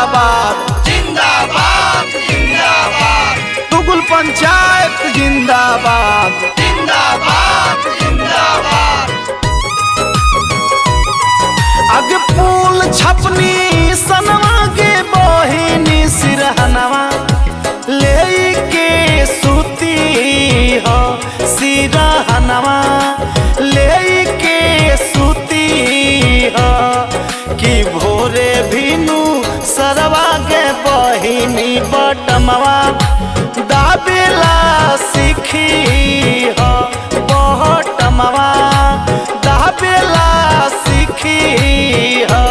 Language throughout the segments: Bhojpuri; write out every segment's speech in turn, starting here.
जिंदाबाद जिंदाबाद जिंदाबाद तुगुल पंचायत जिंदाबाद जिंदाबाद जिंदाबाद अग फूल छपनी सनवा के बहिनी सिरहनवा लेके सूती हो सिरहनवा लेके सूती हो कि भोरे भिनु सरवा के बहिनी बटमवा दाबेला सीखी हो बटमवा दाबेला सीखी हो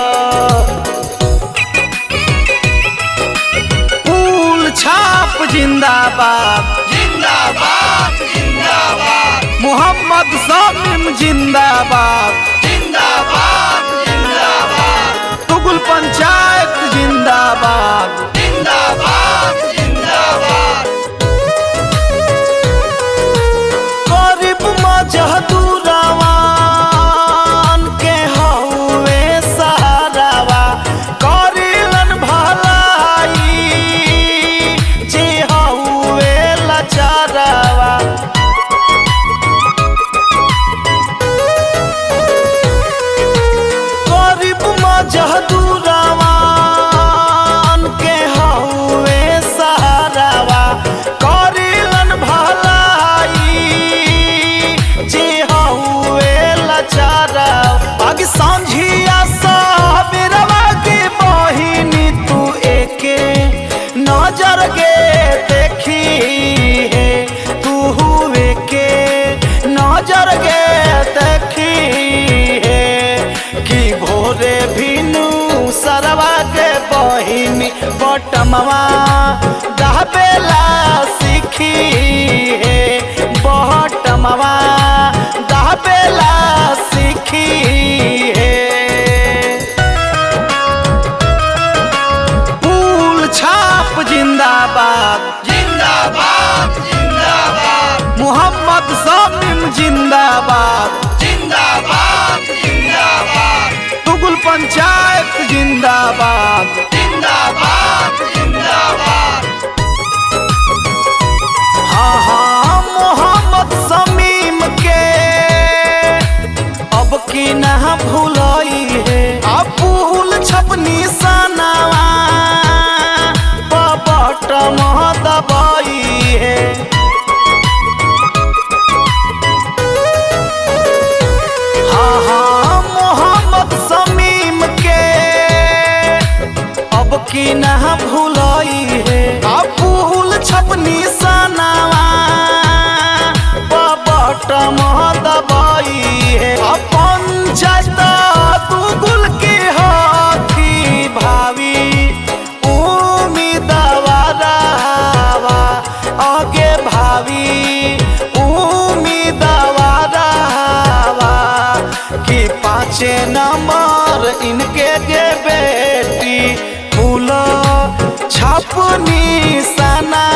फूल छाप जिंदाबाद जिंदाबाद जिंदाबाद मोहम्मद शामीम जिंदाबाद जिंदाबाद जिंदाबाद तुगुल पंचायत जिंदाबाद जिंदाबाद जिंदाबाद गरीब मजदूरवान के हउए सहारावा करिलन भलाई जे हउए लाचारावा गरीब मजदूरवान के हउए सहारावा करिलन भलाई जे हउए लाचारा अग सांझिया सबेरवा के बहिनी तू एके नजर के देखी है तू हुए के नजर के देखी है कि भोरे भिनु सरवा के बहिनी बटमवा दाबेला सीखी है बटमवा दाबेला सीखी है फूल छाप जिंदाबाद जिंदाबाद जिंदाबाद मोहम्मद शामीम जिंदाबाद जिंदाबाद जिंदाबाद तुगुल पंचायत जिंदाबाद जिंदाबाद जिंदाबाद हाँ हाँ मोहम्मद शामीम के अब की न भूलई है अब फूल छपनी सनावा बटम दबाई है हाँ हाँ मोहम्मद शामीम के अब की न भूलई है अब फूल छपनी सनावा बटम दबाई है अब पंचायत तुगुल के हाथी भावी उम्मीदवारवा आगे भावी उम्मीदवारवा कि 5 नंबर इनके गे बेटी फूल छपनी सना